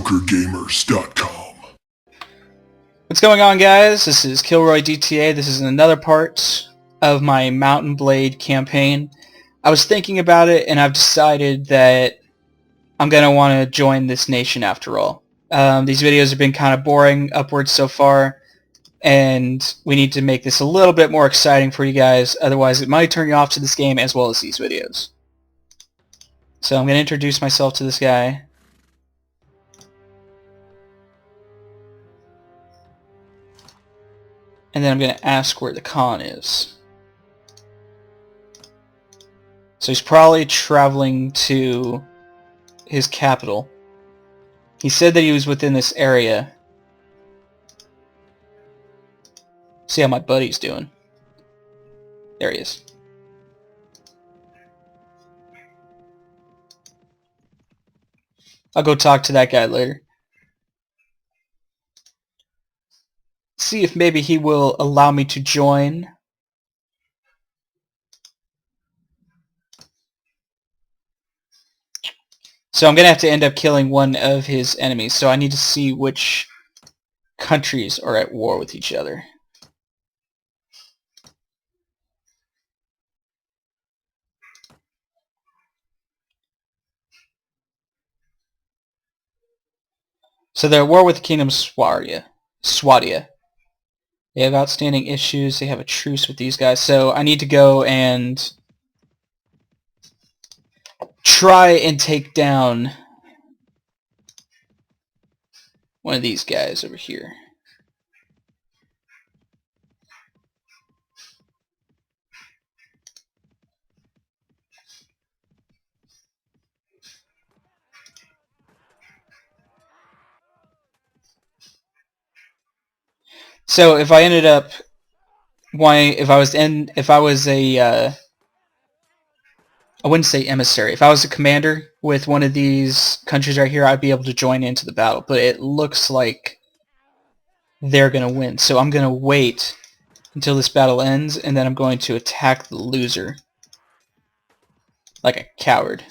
MediocreGamers.com. What's going on, guys? This is Kilroydta. This is another part of my Mount&Blade campaign. I was thinking about it, and I've decided that I'm going to want to join this nation after all. These videos have been kind of boring upwards so far, and we need to make this a little bit more exciting for you guys, otherwise it might turn you off to this game as well as these videos. So I'm going to introduce myself to this guy. And then I'm going to ask where the Khan is. So he's probably traveling to his capital. He said that he was within this area. See how my buddy's doing. There he is. I'll go talk to that guy later. See if maybe he will allow me to join. So I'm going to have to end up killing one of his enemies, so I need to see which countries are at war with each other. So they're at war with the Kingdom of Swadia. They have outstanding issues. They have a truce with these guys. So I need to go and try and take down one of these guys over here. So if I ended up if I was a I wouldn't say emissary. If I was a commander with one of these countries right here, I'd be able to join into the battle. But it looks like they're going to win. So I'm going to wait until this battle ends, and then I'm going to attack the loser. Like a coward.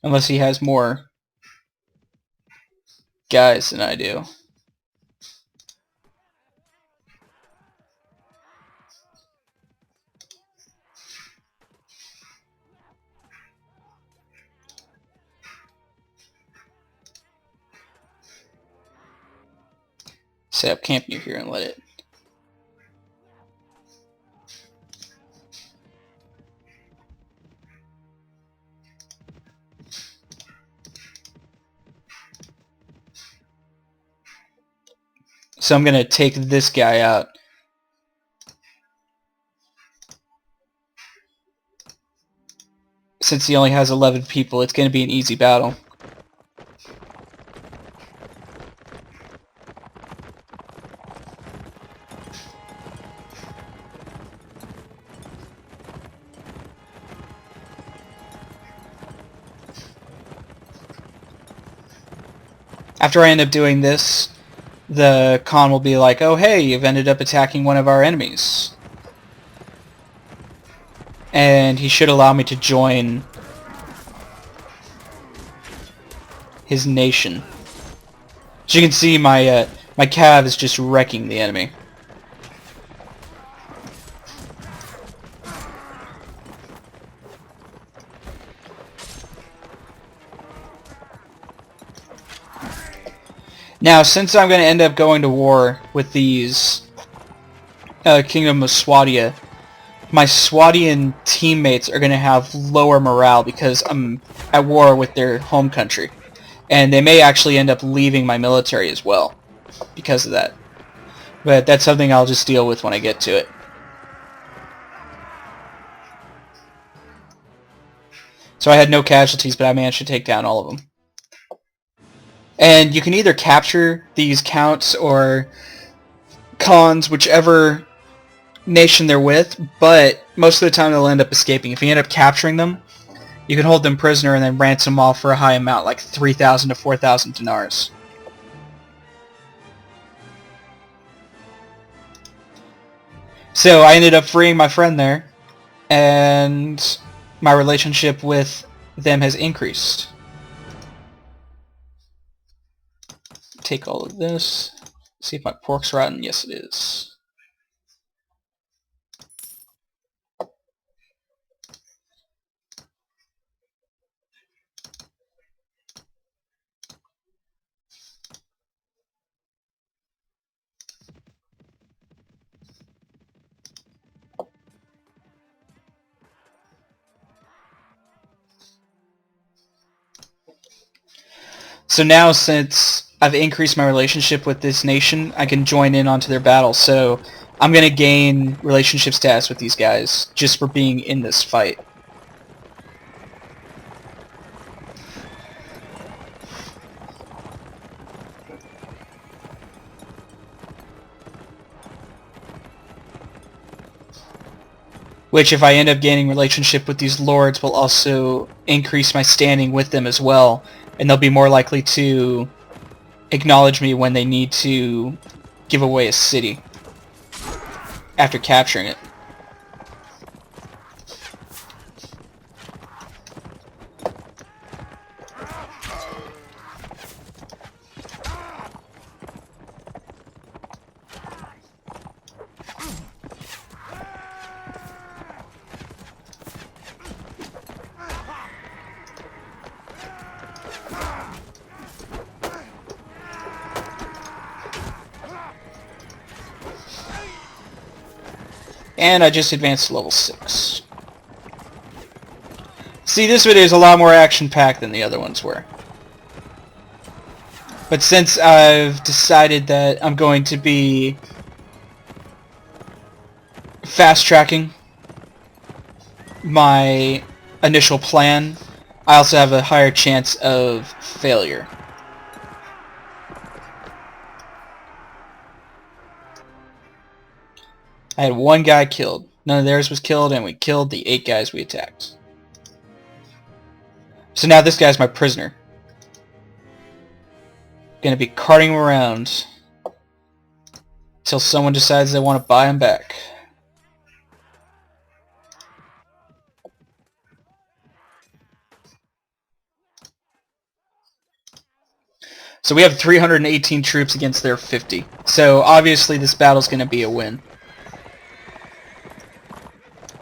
Unless he has more guys than I do. Set up camp near here and let it. So I'm going to take this guy out. Since he only has 11 people, it's going to be an easy battle. After I end up doing this, the Khan will be like, oh hey, you've ended up attacking one of our enemies. And he should allow me to join his nation. As you can see, my cav is just wrecking the enemy. Now, since I'm going to end up going to war with these Kingdom of Swadia, my Swadian teammates are going to have lower morale because I'm at war with their home country. And they may actually end up leaving my military as well because of that. But that's something I'll just deal with when I get to it. So I had no casualties, but I managed to take down all of them. And you can either capture these counts or Khans, whichever nation they're with, but most of the time they'll end up escaping. If you end up capturing them, you can hold them prisoner and then ransom them off for a high amount, like 3,000 to 4,000 dinars. So I ended up freeing my friend there. and my relationship with them has increased. Take all of this. See if my pork's rotten. Yes, it is. So now, since I've increased my relationship with this nation, I can join in onto their battle. So I'm going to gain relationship status with these guys just for being in this fight. Which, if I end up gaining relationship with these lords, will also increase my standing with them as well. And they'll be more likely to acknowledge me when they need to give away a city after capturing it. And I just advanced to level 6. See, this video is a lot more action-packed than the other ones were. But since I've decided that I'm going to be fast-tracking my initial plan, I also have a higher chance of failure. I had 1 guy killed. None of theirs was killed, and we killed the 8 guys we attacked. So now this guy's my prisoner. Gonna be carting him around until someone decides they want to buy him back. So we have 318 troops against their 50. So obviously this battle's gonna be a win.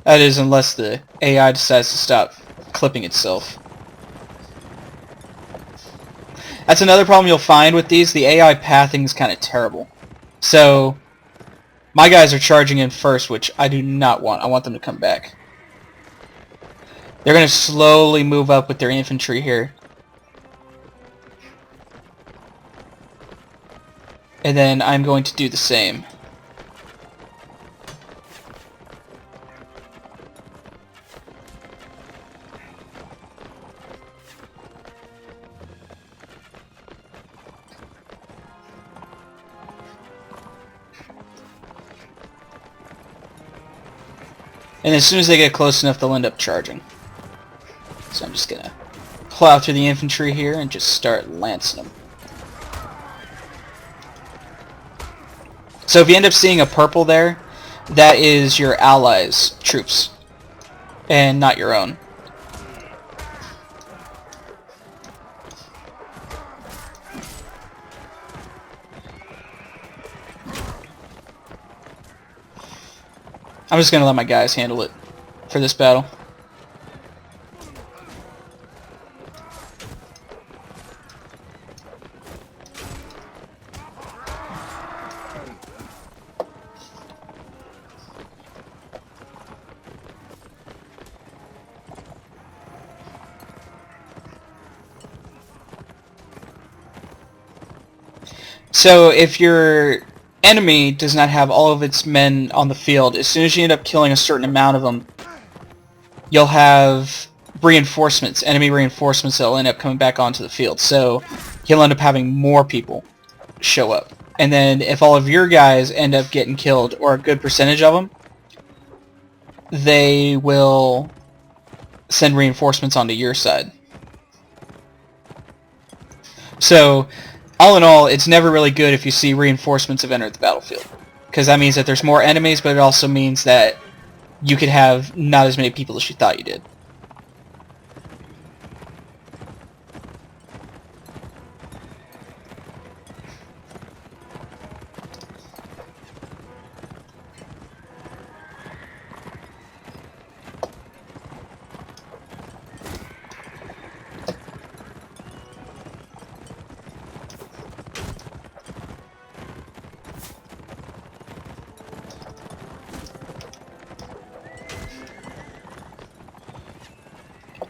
That is, unless the AI decides to stop clipping itself. That's another problem you'll find with these. The AI pathing is kind of terrible. So, my guys are charging in first, which I do not want. I want them to come back. They're going to slowly move up with their infantry here. And then I'm going to do the same. And as soon as they get close enough, they'll end up charging. So I'm just going to plow through the infantry here and just start lancing them. So if you end up seeing a purple there, that is your allies' troops, and not your own. I'm just going to let my guys handle it for this battle. So if your enemy does not have all of its men on the field, as soon as you end up killing a certain amount of them, you'll have reinforcements, enemy reinforcements that will end up coming back onto the field. So you'll end up having more people show up. And then if all of your guys end up getting killed, or a good percentage of them, they will send reinforcements onto your side. So all in all, it's never really good if you see reinforcements have entered the battlefield, because that means that there's more enemies, but it also means that you could have not as many people as you thought you did.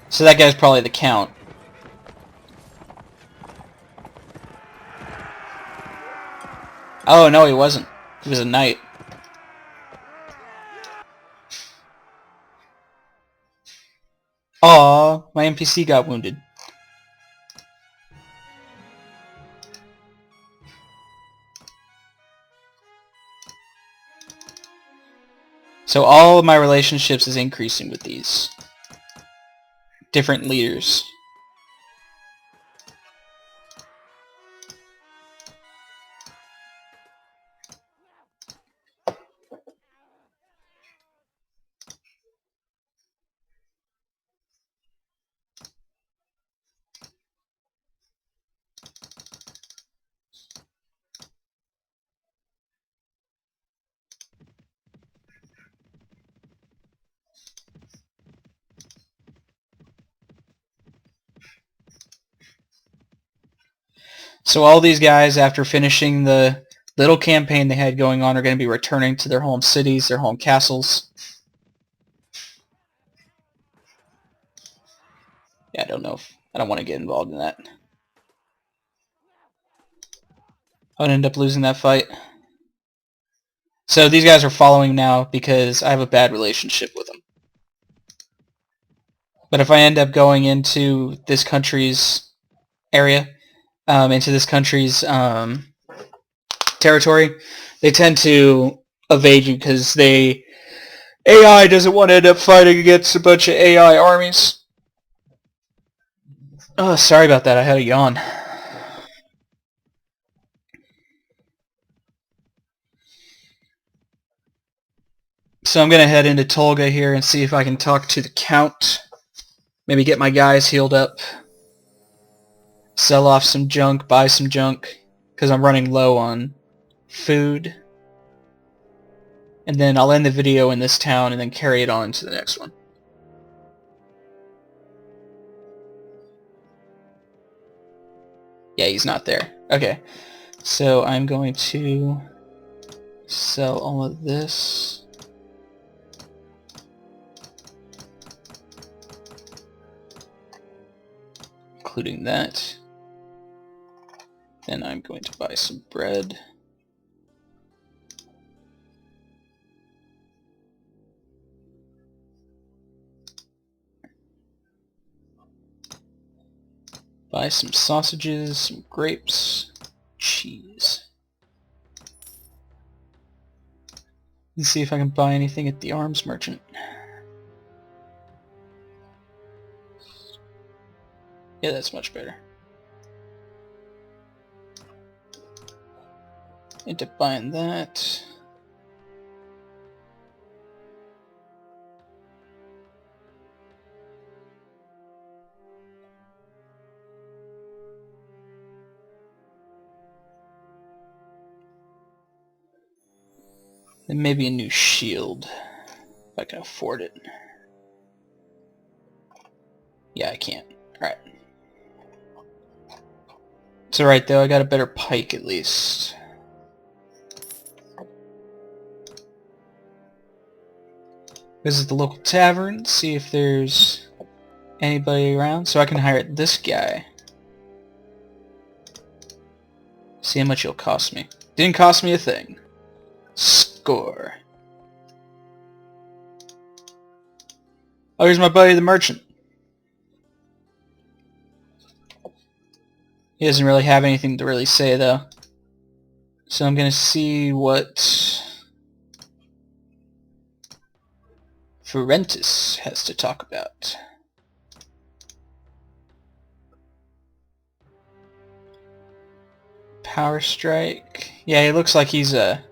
So that guy's probably the Count. Oh, no, he wasn't. He was a knight. Aw, my NPC got wounded. So all of my relationships is increasing with these different leaders. So all these guys, after finishing the little campaign they had going on, are going to be returning to their home cities, their home castles. Yeah, I don't want to get involved in that. I would end up losing that fight. So these guys are following now because I have a bad relationship with them. But if I end up going into this country's area, into this country's territory, they tend to evade you because AI doesn't want to end up fighting against a bunch of AI armies. Oh, sorry about that. I had a yawn. So I'm going to head into Tolga here and see if I can talk to the Count. Maybe get my guys healed up. Sell off some junk, buy some junk, because I'm running low on food. And then I'll end the video in this town and then carry it on to the next one. Yeah, he's not there. Okay. So I'm going to sell all of this. Including that. Then I'm going to buy some bread. Buy some sausages, some grapes, cheese. Let's see if I can buy anything at the arms merchant. Yeah, that's much better. End up buying that. And maybe a new shield, if I can afford it. Yeah, I can't. Alright. It's alright though, I got a better pike at least. Visit the local tavern, see if there's anybody around, so I can hire this guy. See how much it'll cost me. Didn't cost me a thing. Score. Oh, here's my buddy the merchant. He doesn't really have anything to really say though. So I'm gonna see what Ferentis has to talk about. Power strike. Yeah, he looks like he's a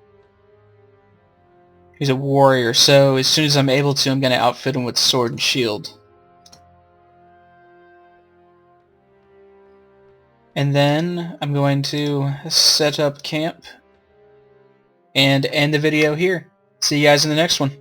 He's a warrior, so as soon as I'm able to, I'm going to outfit him with sword and shield. And then I'm going to set up camp and end the video here. See you guys in the next one.